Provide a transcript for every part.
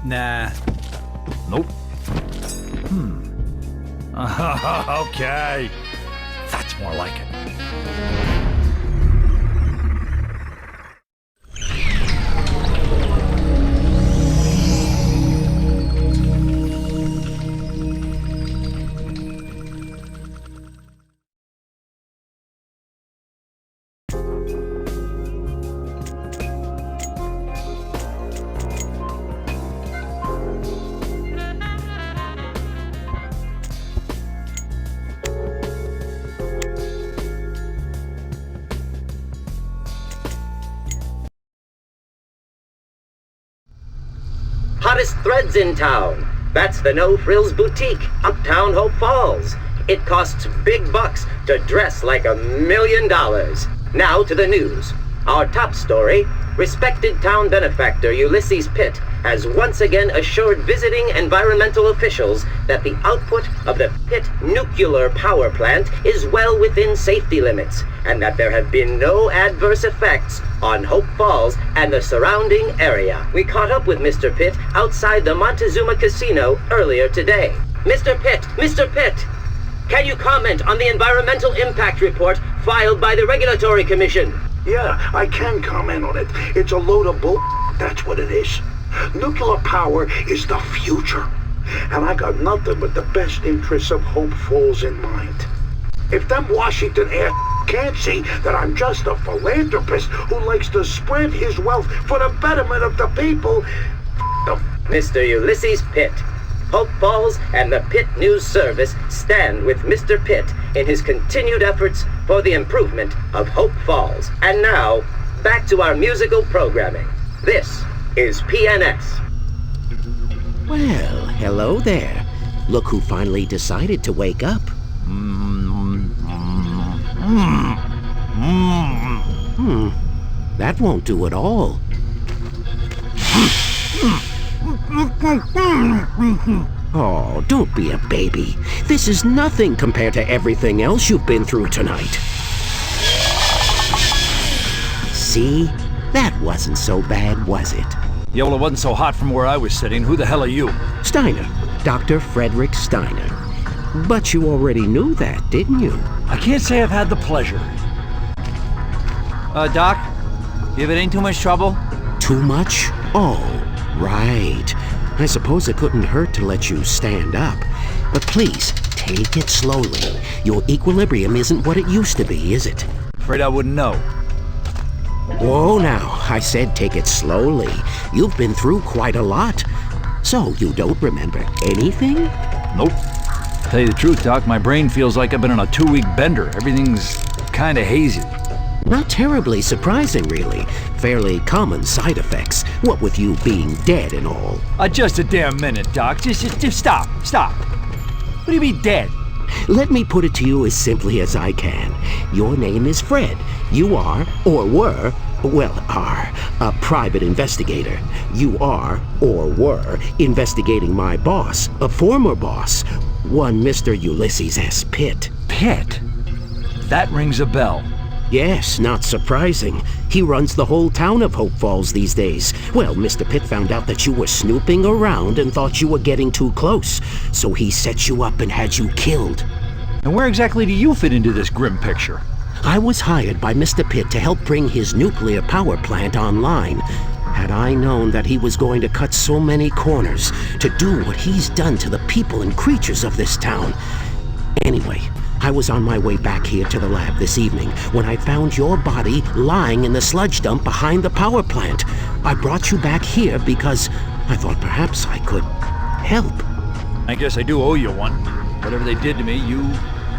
Nah. Nope. Okay. That's more like it. Hottest threads in town. That's the No Frills Boutique, uptown Hope Falls. It costs big bucks to dress like $1 million. Now to the news. Our top story, respected town benefactor Ulysses Pitt has once again assured visiting environmental officials that the output of the Pitt nuclear power plant is well within safety limits, and that there have been no adverse effects on Hope Falls and the surrounding area. We caught up with Mr. Pitt outside the Montezuma Casino earlier today. Mr. Pitt, can you comment on the environmental impact report filed by the Regulatory Commission? Yeah, I can comment on it. It's a load of bull. That's what it is. Nuclear power is the future. And I got nothing but the best interests of Hope Falls in mind. If them Washington ass can't see that I'm just a philanthropist who likes to spread his wealth for the betterment of the people, them. Mr. Ulysses Pitt. Hope Falls and the Pitt News Service stand with Mr. Pitt in his continued efforts for the improvement of Hope Falls. And now, back to our musical programming. This is PNS. Well, hello there. Look who finally decided to wake up. That won't do at all. Oh, don't be a baby. This is nothing compared to everything else you've been through tonight. See? That wasn't so bad, was it? Yeah, well, it wasn't so hot from where I was sitting. Who the hell are you? Steiner. Dr. Frederick Steiner. But you already knew that, didn't you? I can't say I've had the pleasure. Doc? If it ain't too much trouble? Too much? Oh, right. I suppose it couldn't hurt to let you stand up. But please, take it slowly. Your equilibrium isn't what it used to be, is it? Afraid I wouldn't know. Whoa now, I said take it slowly. You've been through quite a lot. So you don't remember anything? Nope. Tell you the truth, Doc, my brain feels like I've been on a 2-week bender. Everything's kinda hazy. Not terribly surprising, really. Fairly common side effects, what with you being dead and all. Just a damn minute, Doc. Just stop. What do you mean dead? Let me put it to you as simply as I can. Your name is Fred. You are, or were, a private investigator. You are, or were, investigating my boss, a former boss, one Mr. Ulysses S. Pitt. Pitt? That rings a bell. Yes, not surprising. He runs the whole town of Hope Falls these days. Well, Mr. Pitt found out that you were snooping around and thought you were getting too close, so he set you up and had you killed. And where exactly do you fit into this grim picture? I was hired by Mr. Pitt to help bring his nuclear power plant online. Had I known that he was going to cut so many corners to do what he's done to the people and creatures of this town. Anyway, I was on my way back here to the lab this evening when I found your body lying in the sludge dump behind the power plant. I brought you back here because I thought perhaps I could help. I guess I do owe you one. Whatever they did to me, you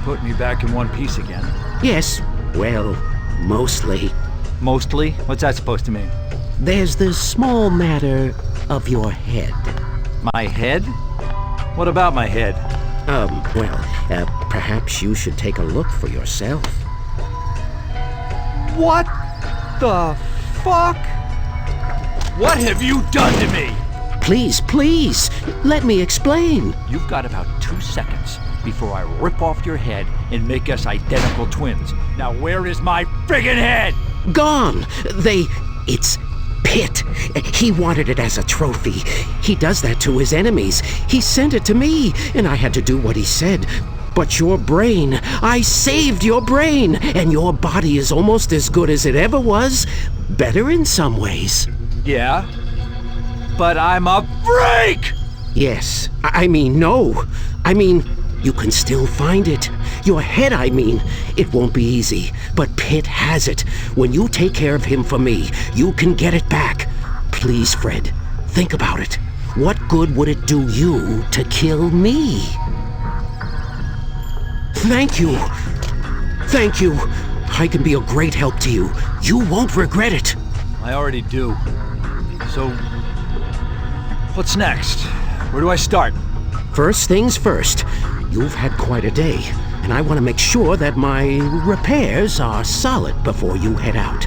put me back in one piece again. Yes, well, mostly. Mostly? What's that supposed to mean? There's the small matter of your head. My head? What about my head? Perhaps you should take a look for yourself. What the fuck? What have you done to me? Please, let me explain. You've got about 2 seconds before I rip off your head and make us identical twins. Now where is my friggin' head? Gone. It's Pitt. He wanted it as a trophy. He does that to his enemies. He sent it to me, and I had to do what he said. But your brain, I saved your brain, and your body is almost as good as it ever was. Better in some ways. Yeah? But I'm a freak! Yes. I mean, no. I mean, you can still find it. Your head, I mean. It won't be easy, but Pitt has it. When you take care of him for me, you can get it back. Please, Fred, think about it. What good would it do you to kill me? Thank you. Thank you. I can be a great help to you. You won't regret it. I already do. So, what's next? Where do I start? First things first. You've had quite a day, and I want to make sure that my repairs are solid before you head out.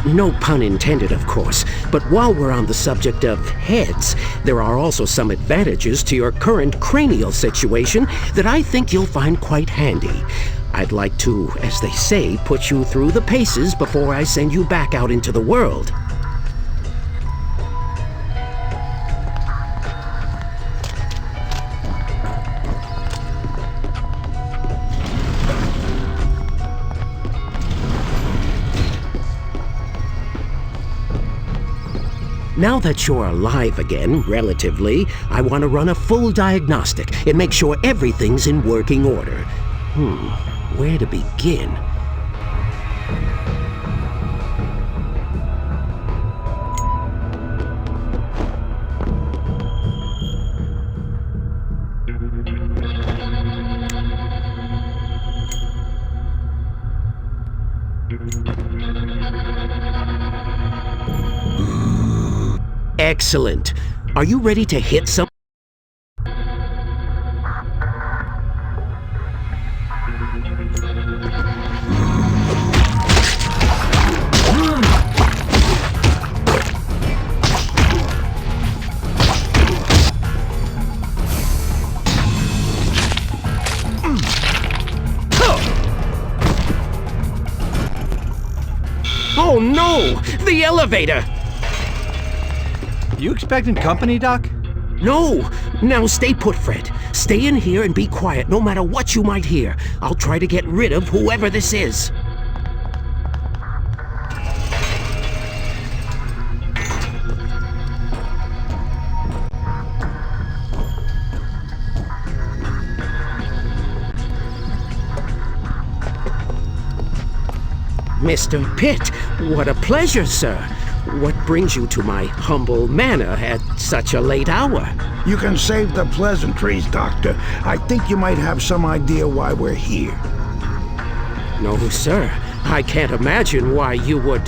No pun intended, of course, but while we're on the subject of heads, there are also some advantages to your current cranial situation that I think you'll find quite handy. I'd like to, as they say, put you through the paces before I send you back out into the world. Now that you're alive again, relatively, I want to run a full diagnostic and make sure everything's in working order. Where to begin? Excellent. Are you ready to hit some? Oh no! The elevator! You expecting company, Doc? No! Now stay put, Fred. Stay in here and be quiet no matter what you might hear. I'll try to get rid of whoever this is. Mr. Pitt, what a pleasure, sir. What brings you to my humble manor at such a late hour? You can save the pleasantries, Doctor. I think you might have some idea why we're here. No, sir. I can't imagine why you would...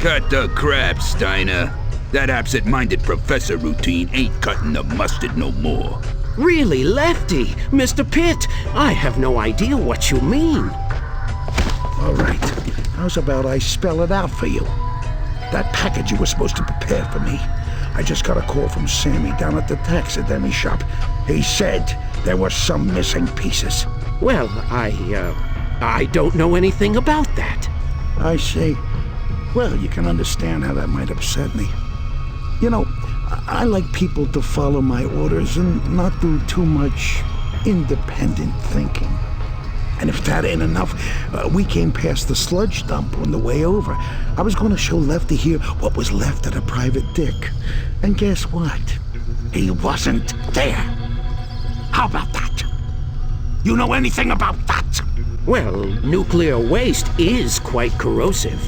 Cut the crap, Steiner. That absent-minded professor routine ain't cutting the mustard no more. Really, Lefty? Mr. Pitt, I have no idea what you mean. All right. How's about I spell it out for you? That package you were supposed to prepare for me. I just got a call from Sammy down at the taxidermy shop. He said there were some missing pieces. Well, I don't know anything about that. I see. Well, you can understand how that might upset me. You know, I like people to follow my orders and not do too much independent thinking. And if that ain't enough, we came past the sludge dump on the way over. I was going to show Lefty here what was left of the private dick. And guess what? He wasn't there. How about that? You know anything about that? Well, nuclear waste is quite corrosive.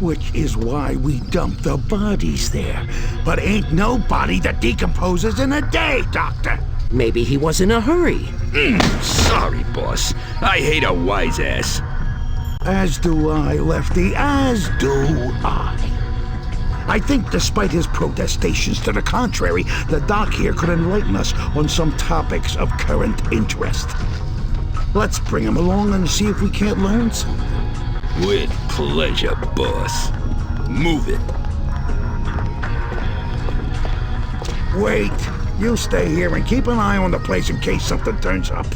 Which is why we dump the bodies there. But ain't no body that decomposes in a day, Doctor. Maybe he was in a hurry. Sorry, boss. I hate a wise ass. As do I, Lefty, as do I. I think despite his protestations to the contrary, the doc here could enlighten us on some topics of current interest. Let's bring him along and see if we can't learn something. With pleasure, boss. Move it. Wait. You stay here and keep an eye on the place in case something turns up.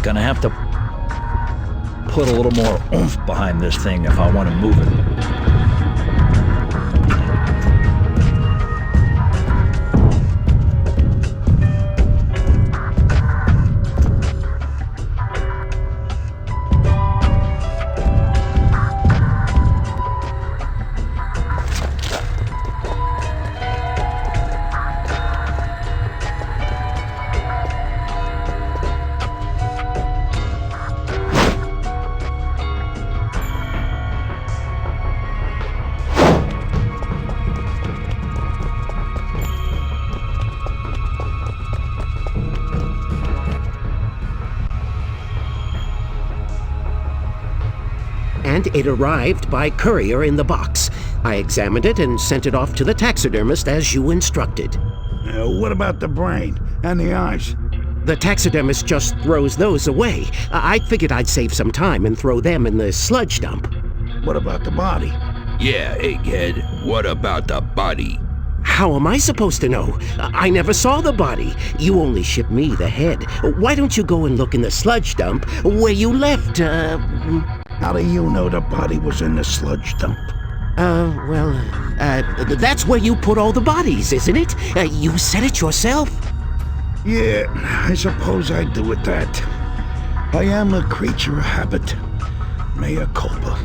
Gonna have to put a little more oomph behind this thing if I want to move it. And it arrived by courier in the box. I examined it and sent it off to the taxidermist as you instructed. What about the brain and the eyes? The taxidermist just throws those away. I figured I'd save some time and throw them in the sludge dump. What about the body? Yeah, egghead. What about the body? How am I supposed to know? I never saw the body. You only shipped me the head. Why don't you go and look in the sludge dump where you left, How do you know the body was in the sludge dump? That's where you put all the bodies, isn't it? You said it yourself. Yeah, I suppose I do with that. I am a creature of habit. Mea culpa.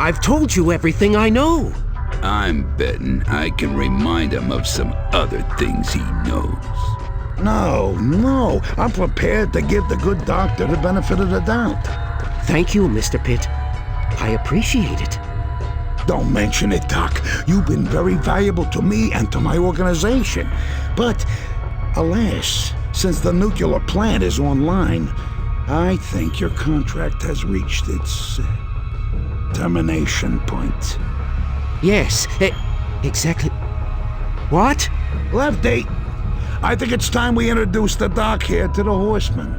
I've told you everything I know. I'm betting I can remind him of some other things he knows. No, I'm prepared to give the good doctor the benefit of the doubt. Thank you, Mr. Pitt. I appreciate it. Don't mention it, Doc. You've been very valuable to me and to my organization. But, alas, since the nuclear plant is online, I think your contract has reached its termination point. Yes, exactly. What? Lefty, I think it's time we introduce the Doc here to the Horseman.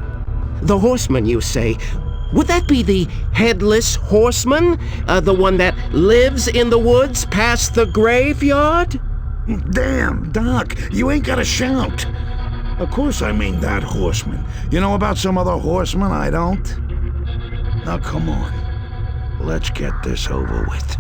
The Horseman, you say? Would that be the Headless Horseman? The one that lives in the woods past the graveyard? Damn, Doc, you ain't gotta shout. Of course I mean that Horseman. You know about some other horseman I don't? Now come on, let's get this over with.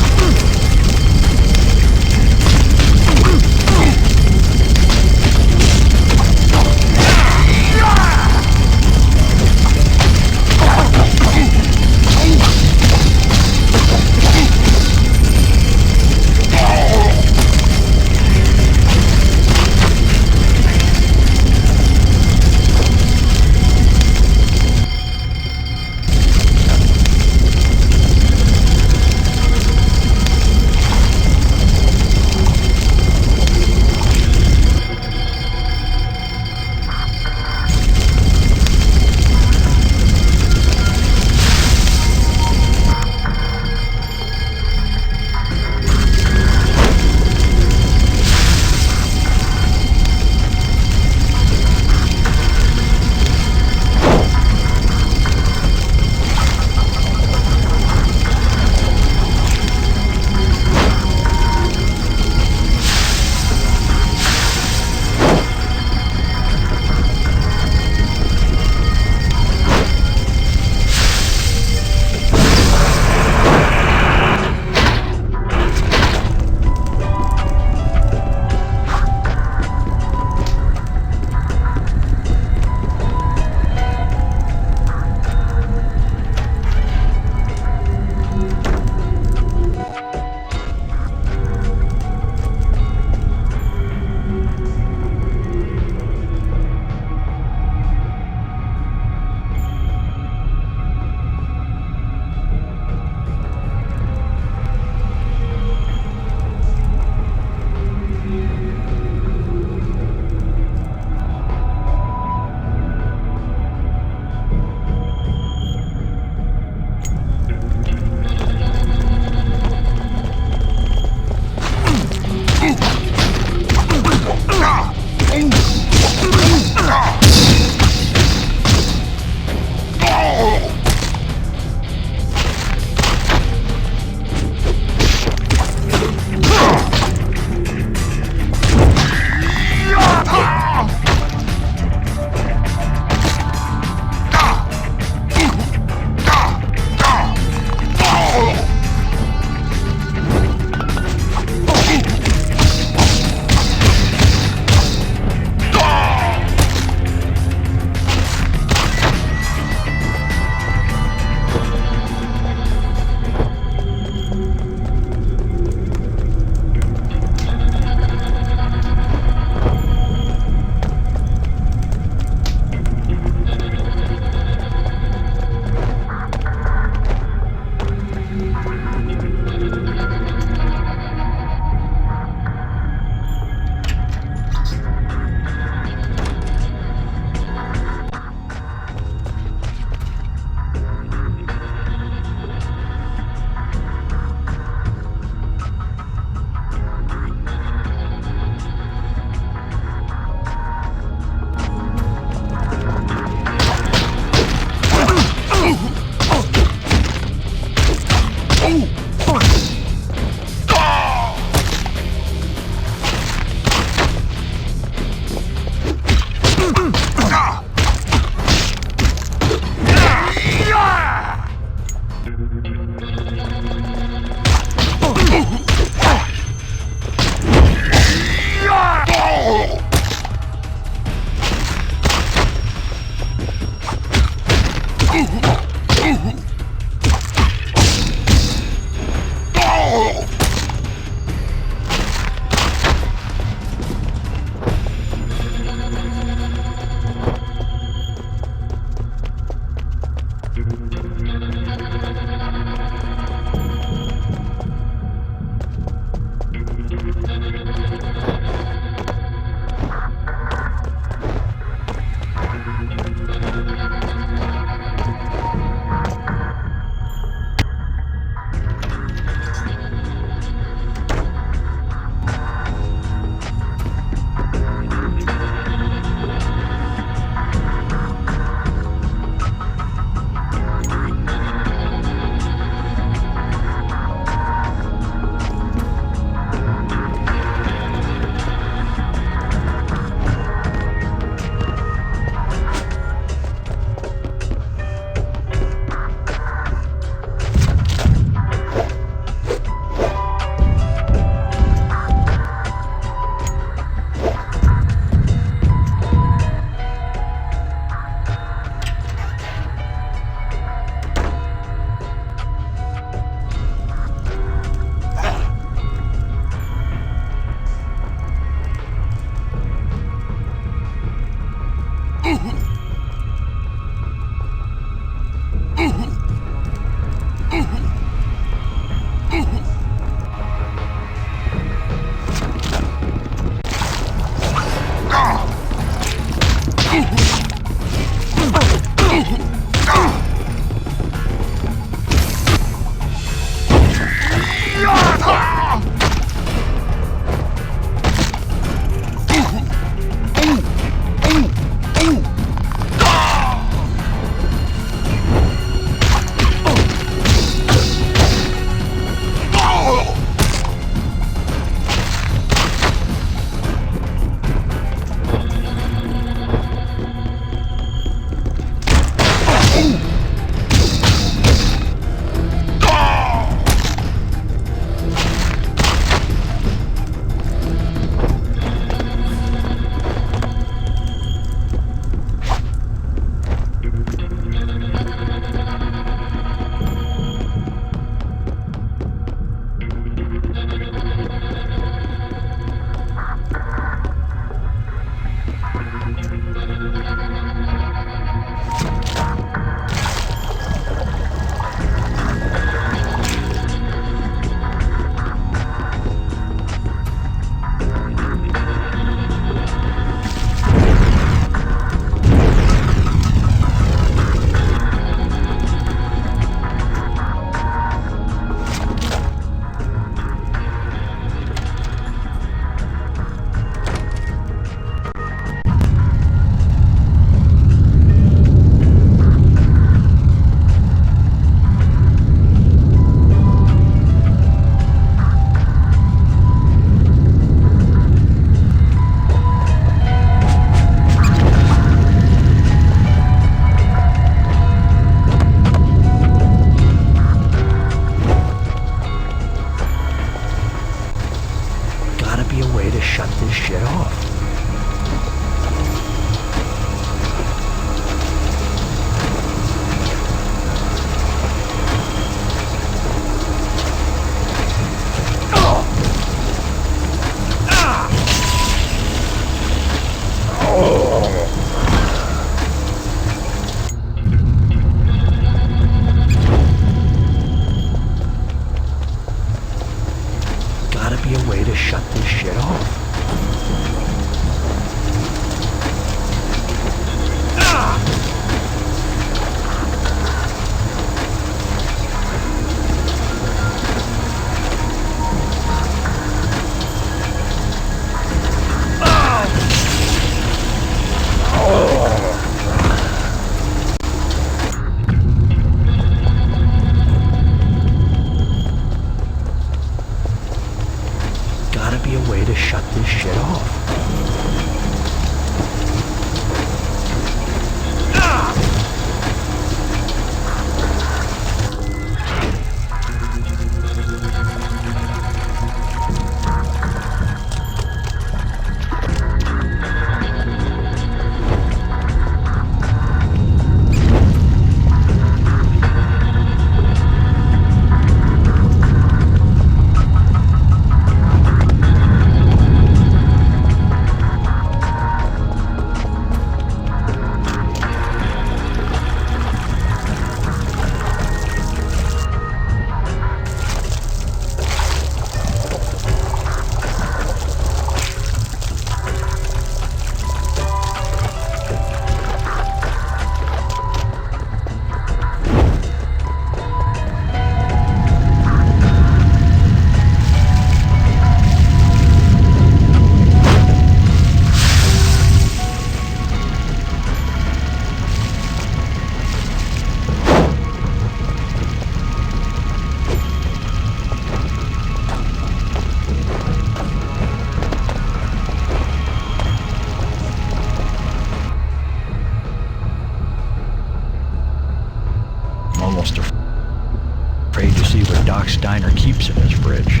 almost afraid to see what Doc Steiner keeps in his fridge.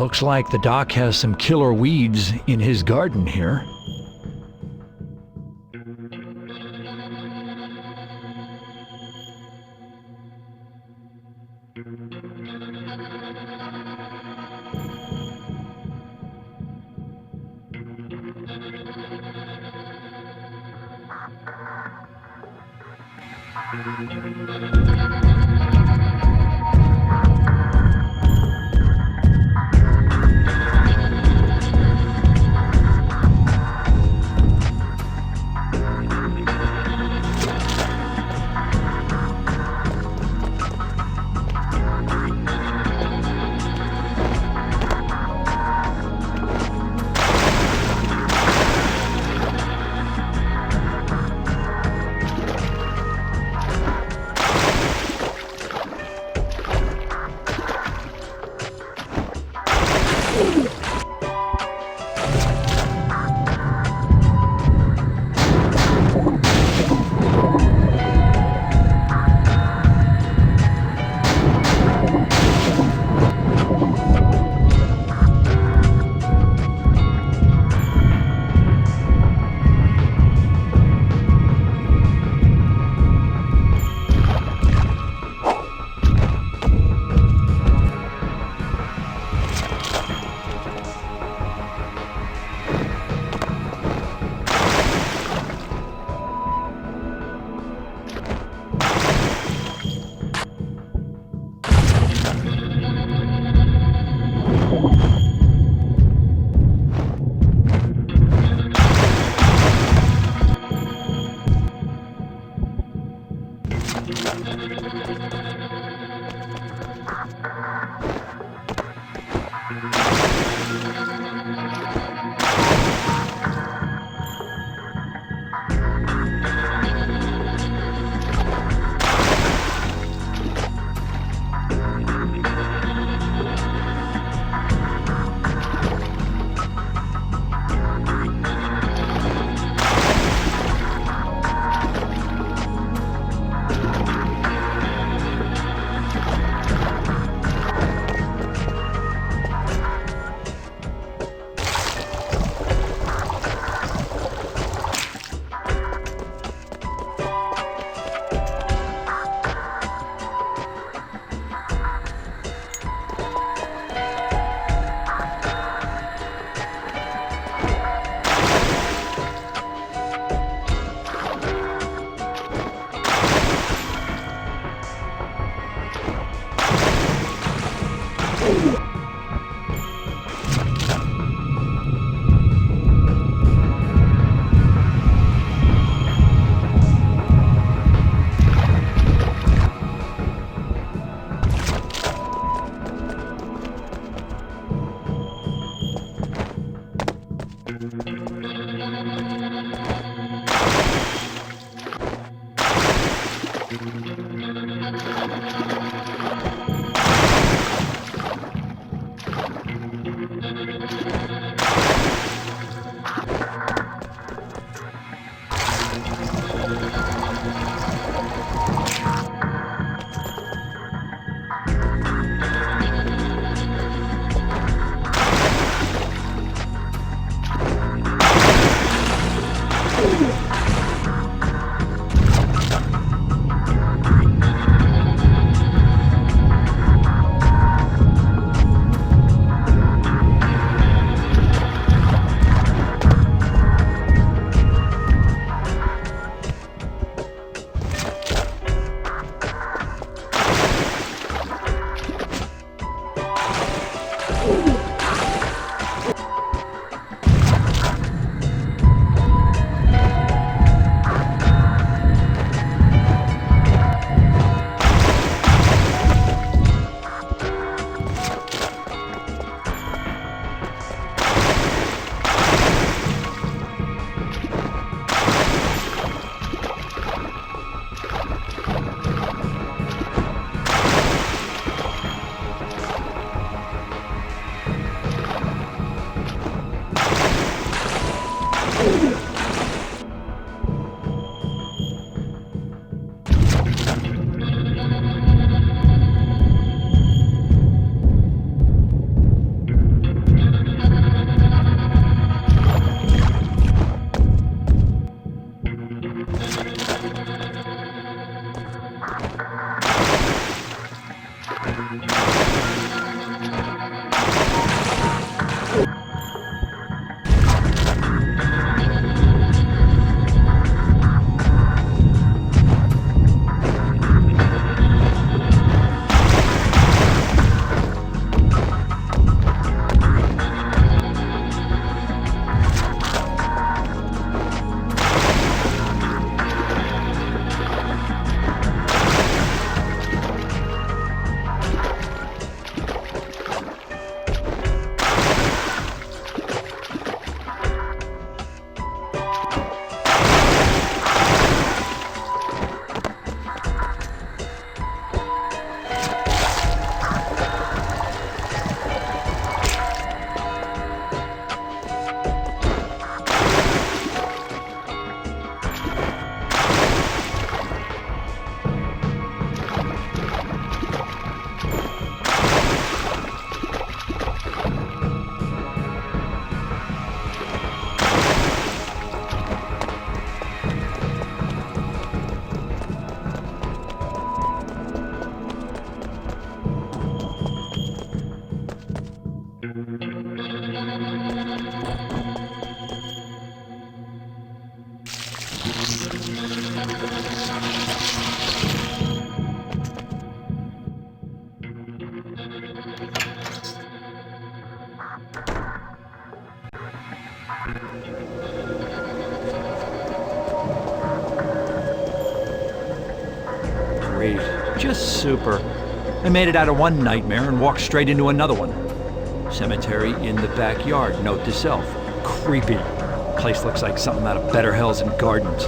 Looks like the doc has some killer weeds in his garden here. Great. Just super. I made it out of one nightmare and walked straight into another one. Cemetery in the backyard, note to self. Creepy. Place looks like something out of Better Hills and Gardens.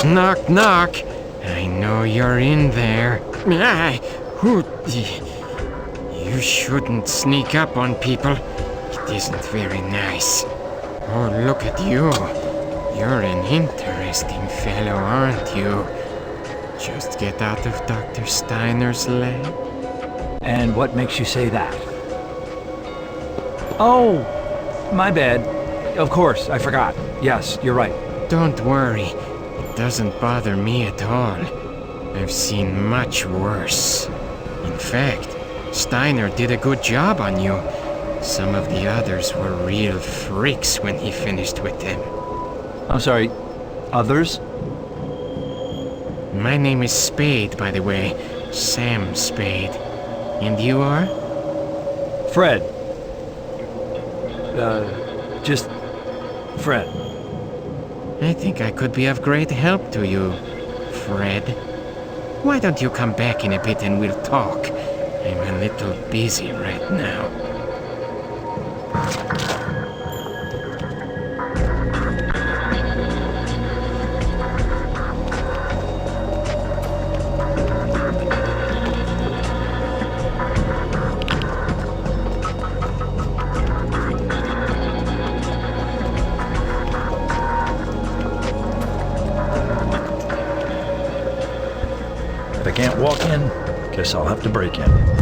Knock, knock. I know you're in there. You shouldn't sneak up on people. It isn't very nice. Oh, look at you. You're an interesting fellow, aren't you? Just get out of Dr. Steiner's lab. And what makes you say that? Oh, my bad. Of course, I forgot. Yes, you're right. Don't worry. It doesn't bother me at all. I've seen much worse. In fact, Steiner did a good job on you. Some of the others were real freaks when he finished with them. I'm sorry, others? My name is Spade, by the way. Sam Spade. And you are? Fred. Just Fred. I think I could be of great help to you, Fred. Why don't you come back in a bit and we'll talk? I'm a little busy right now. If I can't walk in, guess I'll have to break in.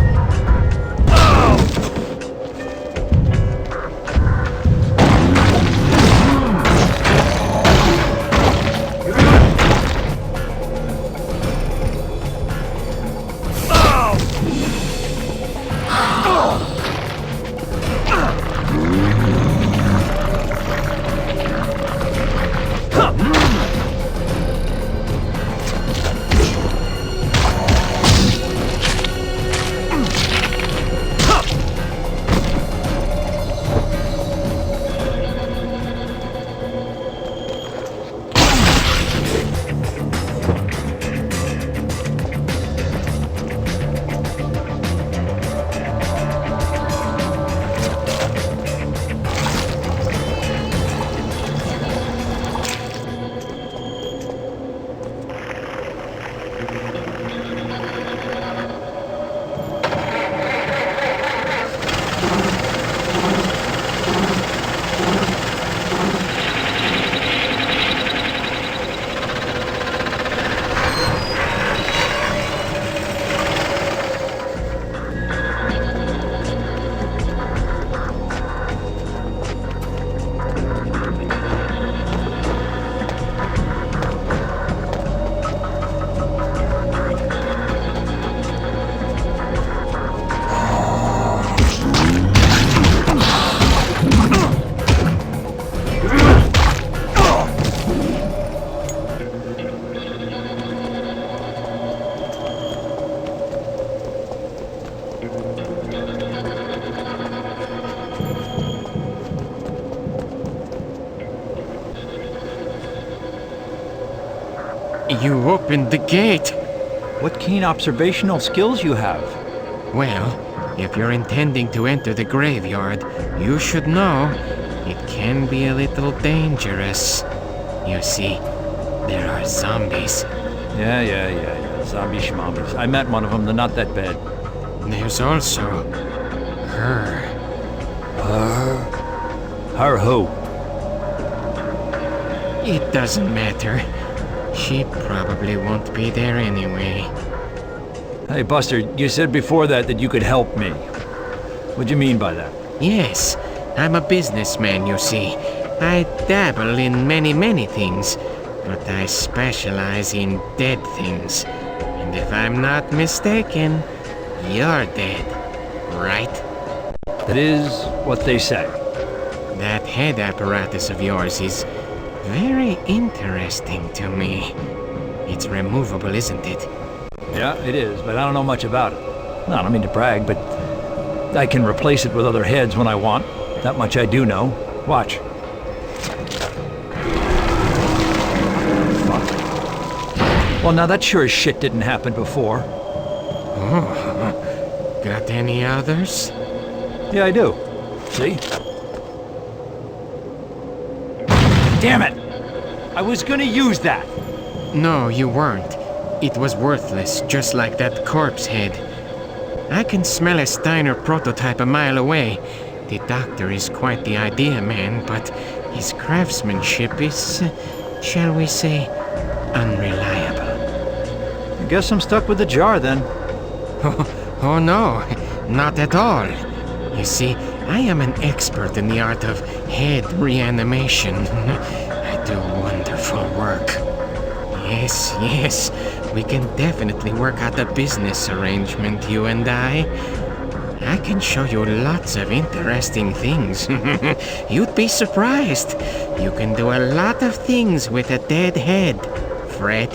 You opened the gate. What keen observational skills you have. Well, if you're intending to enter the graveyard, you should know it can be a little dangerous. You see, there are zombies. Yeah. Zombie schmombies. I met one of them. They're not that bad. There's also her. Her who? It doesn't matter. She probably won't be there anyway. Hey, Buster, you said before that you could help me. What do you mean by that? Yes, I'm a businessman, you see. I dabble in many things, but I specialize in dead things. And if I'm not mistaken, you're dead, right? That is what they say. That head apparatus of yours is very interesting to me. It's removable, isn't it? Yeah, it is, but I don't know much about it. No, I don't mean to brag, but I can replace it with other heads when I want. That much I do know. Watch. Fuck. Well, now that sure as shit didn't happen before. Oh, got any others? Yeah, I do. See? Damn it! I was gonna use that! No, you weren't. It was worthless, just like that corpse head. I can smell a Steiner prototype a mile away. The doctor is quite the idea man, but his craftsmanship is, shall we say, unreliable. I guess I'm stuck with the jar then. Oh no, not at all. You see, I am an expert in the art of head reanimation. I do wonderful work. Yes, we can definitely work out a business arrangement, you and I. I can show you lots of interesting things. You'd be surprised. You can do a lot of things with a dead head, Fred.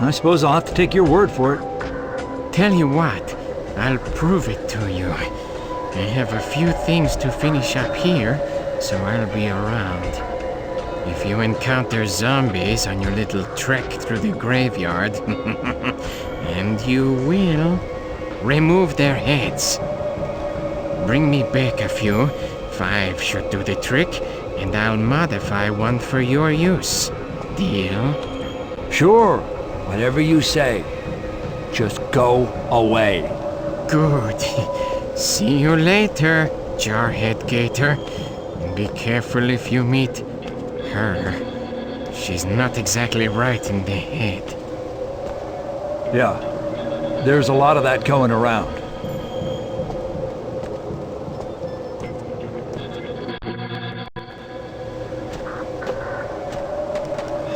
I suppose I'll have to take your word for it. Tell you what, I'll prove it to you. I have a few things to finish up here, so I'll be around. If you encounter zombies on your little trek through the graveyard, and you will, remove their heads. Bring me back a few. 5 should do the trick, and I'll modify one for your use. Deal? Sure, whatever you say. Just go away. Good. See you later, Jarhead Gator. And be careful if you meet her. She's not exactly right in the head. Yeah, there's a lot of that going around.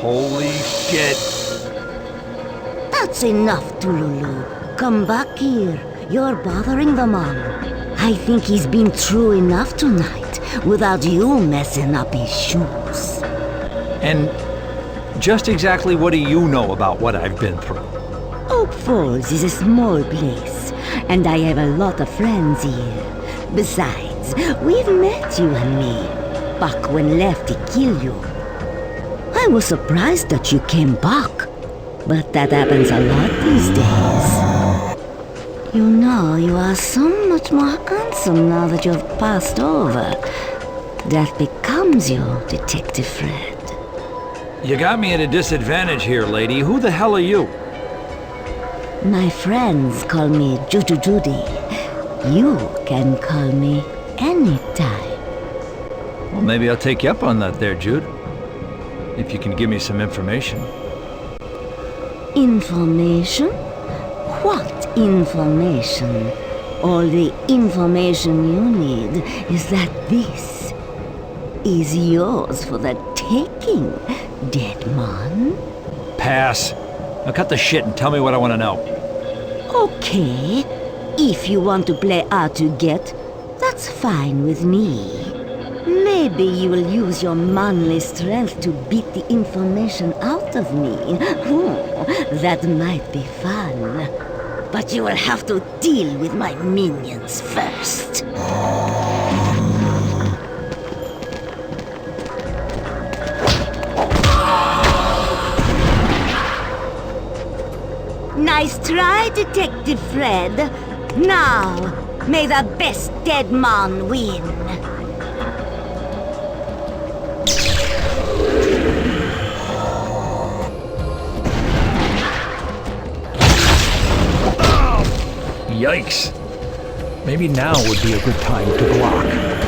Holy shit. That's enough, Tululu. Come back here. You're bothering the mom. I think he's been through enough tonight without you messing up his shoes. And just exactly what do you know about what I've been through? Oak Falls is a small place, and I have a lot of friends here. Besides, we've met you and me, back when Lefty killed you. I was surprised that you came back, but that happens a lot these days. You know, you are so much more handsome now that you've passed over. That becomes you, Detective Fred. You got me at a disadvantage here, lady. Who the hell are you? My friends call me Judy. You can call me anytime. Well, maybe I'll take you up on that there, Jude. If you can give me some information. Information? What information? All the information you need is that this is yours for the taking, dead man. Pass. Now cut the shit and tell me what I want to know. Okay, if you want to play hard to get, that's fine with me. Maybe you will use your manly strength to beat the information out of me. That might be fun. But you will have to deal with my minions first. try, Detective Fred. Now, may the best dead man win. Yikes. Maybe now would be a good time to block.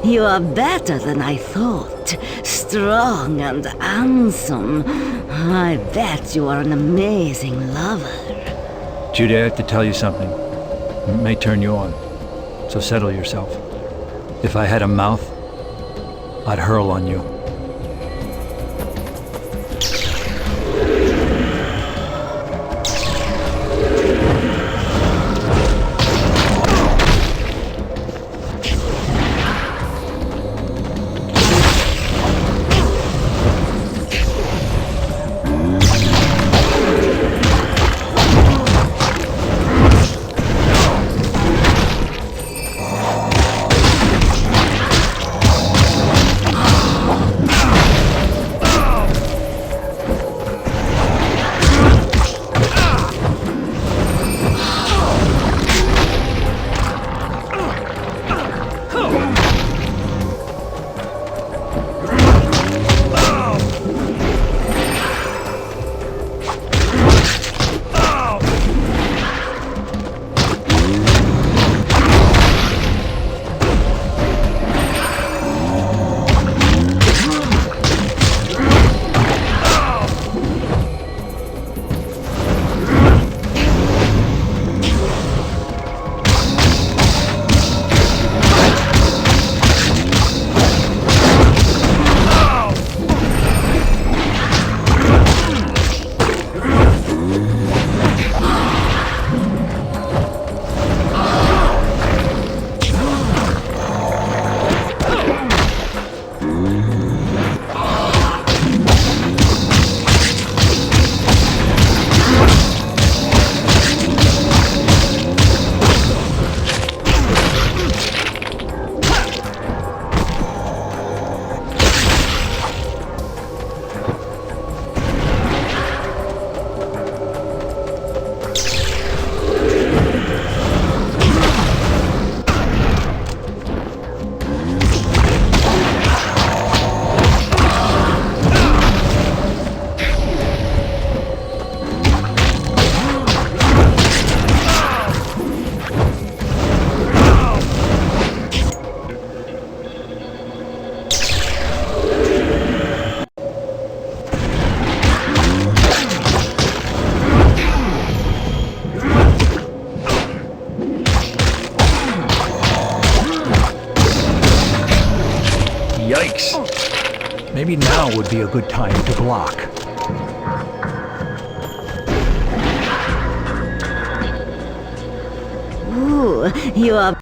You are better than I thought. Strong and handsome. I bet you are an amazing lover. Judy, I have to tell you something. It may turn you on, so settle yourself. If I had a mouth, I'd hurl on you. Yikes. Maybe now would be a good time to block. Ooh, you are...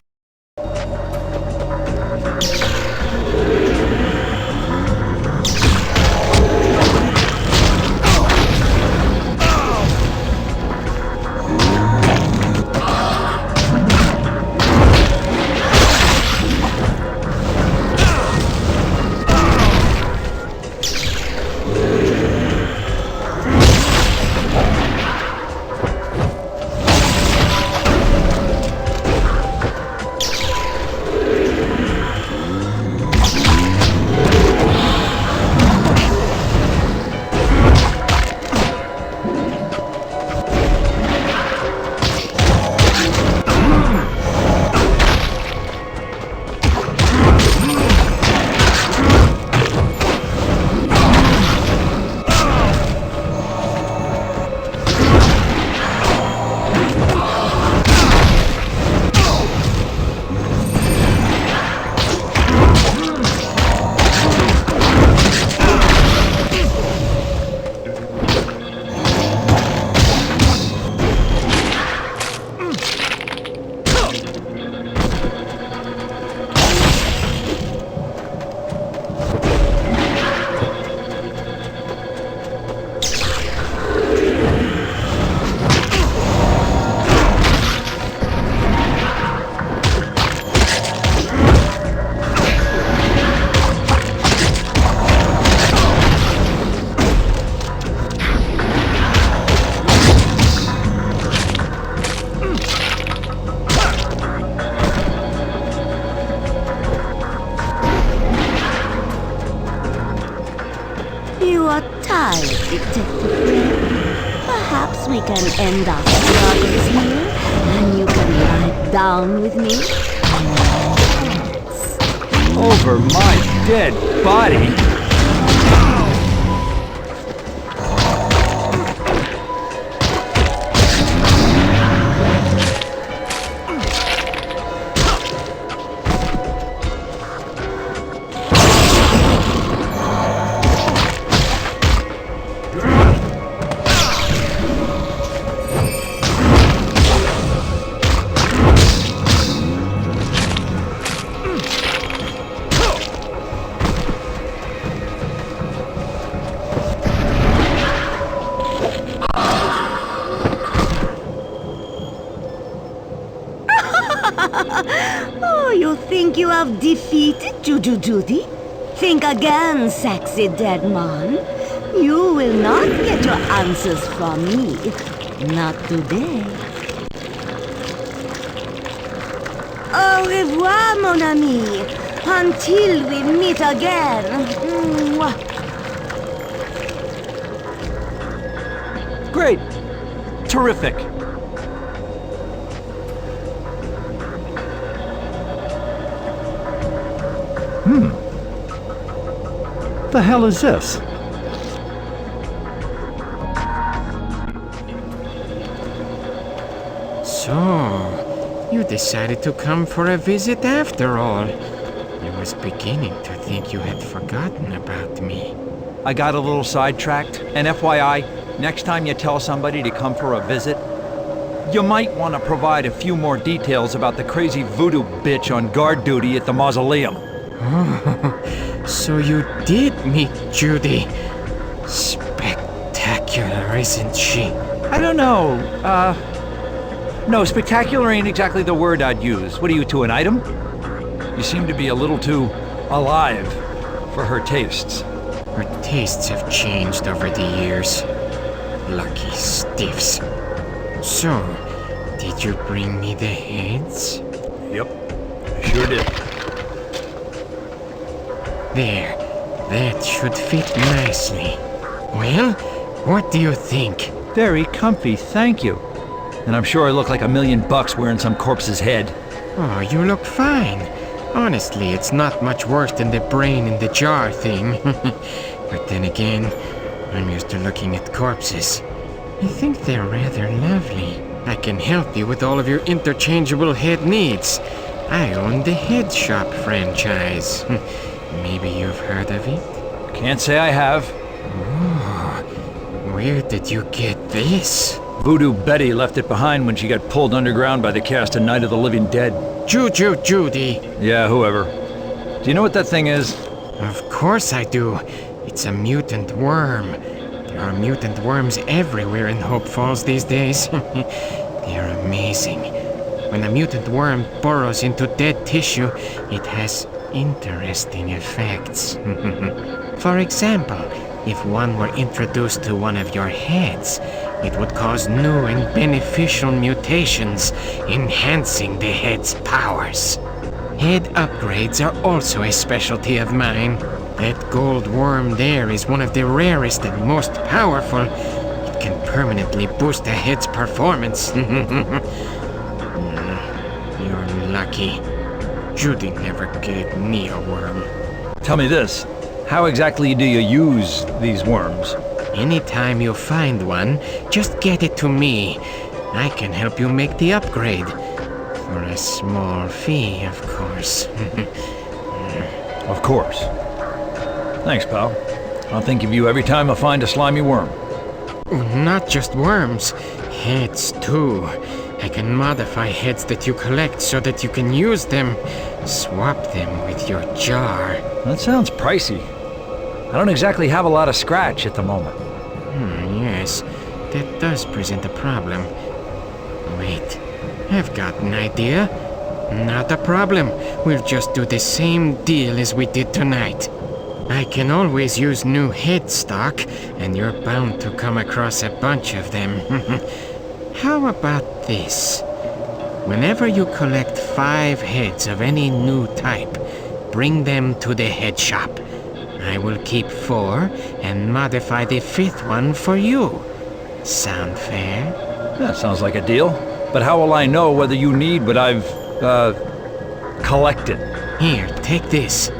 You are tired, detective friend. Perhaps we can end our struggles here, and you can lie down with me. Over my dead body? Oh, you think you have defeated Judy? Think again, sexy dead man. You will not get your answers from me. Not today. Au revoir, mon ami. Until we meet again. Mwah. Great. Terrific. The hell is this? So, you decided to come for a visit after all. I was beginning to think you had forgotten about me. I got a little sidetracked, and FYI, next time you tell somebody to come for a visit, you might want to provide a few more details about the crazy voodoo bitch on guard duty at the mausoleum. Oh, so you did meet Judy. Spectacular, isn't she? I don't know, no, spectacular ain't exactly the word I'd use. What are you to, an item? You seem to be a little too alive for her tastes. Her tastes have changed over the years. Lucky stiffs. So, did you bring me the heads? Yep, I sure did. There, that should fit nicely. Well, what do you think? Very comfy, thank you. And I'm sure I look like $1 million wearing some corpse's head. Oh, you look fine. Honestly, it's not much worse than the brain in the jar thing. But then again, I'm used to looking at corpses. I think they're rather lovely. I can help you with all of your interchangeable head needs. I own the Head Shop franchise. Maybe you've heard of it? Can't say I have. Oh, where did you get this? Voodoo Betty left it behind when she got pulled underground by the cast of Night of the Living Dead. Judy. Yeah, whoever. Do you know what that thing is? Of course I do. It's a mutant worm. There are mutant worms everywhere in Hope Falls these days. They're amazing. When a mutant worm burrows into dead tissue, it has interesting effects. For example, if one were introduced to one of your heads, it would cause new and beneficial mutations, enhancing the head's powers. Head upgrades are also a specialty of mine. That gold worm there is one of the rarest and most powerful. It can permanently boost a head's performance. You're lucky. Judy never gave me a worm. Tell me this. How exactly do you use these worms? Anytime you find one, just get it to me. I can help you make the upgrade. For a small fee, of course. Of course. Thanks, pal. I'll think of you every time I find a slimy worm. Not just worms, heads too. I can modify heads that you collect so that you can use them. Swap them with your jar. That sounds pricey. I don't exactly have a lot of scratch at the moment. Yes, that does present a problem. Wait, I've got an idea. Not a problem. We'll just do the same deal as we did tonight. I can always use new head stock, and you're bound to come across a bunch of them. How about this? Whenever you collect 5 heads of any new type, bring them to the head shop. I will keep 4 and modify the 5th one for you. Sound fair? That sounds like a deal. But how will I know whether you need what I've, collected? Here, take this.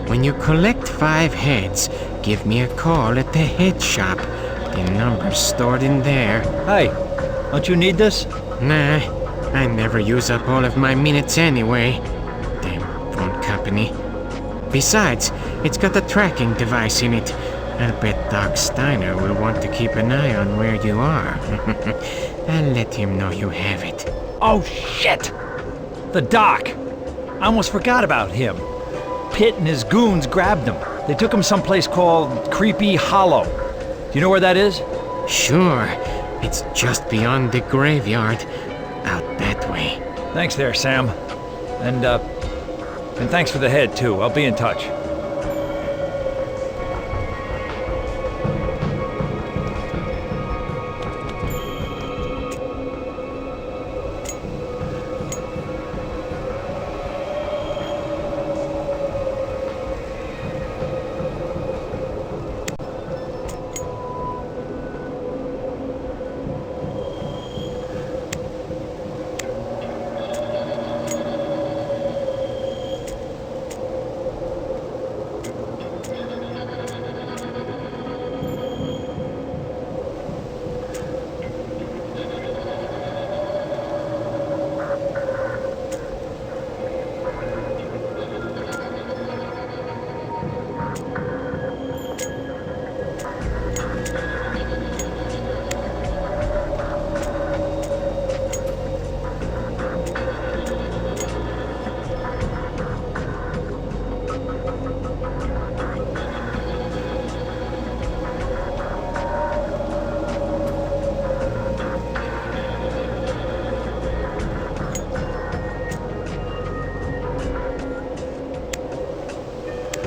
When you collect 5 heads, give me a call at the head shop. The number's stored in there. Hey, don't you need this? Nah, I never use up all of my minutes anyway. Damn phone company. Besides, it's got a tracking device in it. I'll bet Doc Steiner will want to keep an eye on where you are. I'll let him know you have it. Oh, shit! The doc! I almost forgot about him. Pitt and his goons grabbed him. They took him someplace called Creepy Hollow. Do you know where that is? Sure. It's just beyond the graveyard. Out that way. Thanks there, Sam. And thanks for the head, too. I'll be in touch.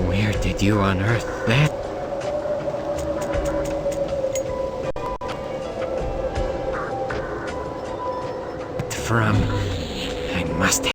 Where did you unearth that? From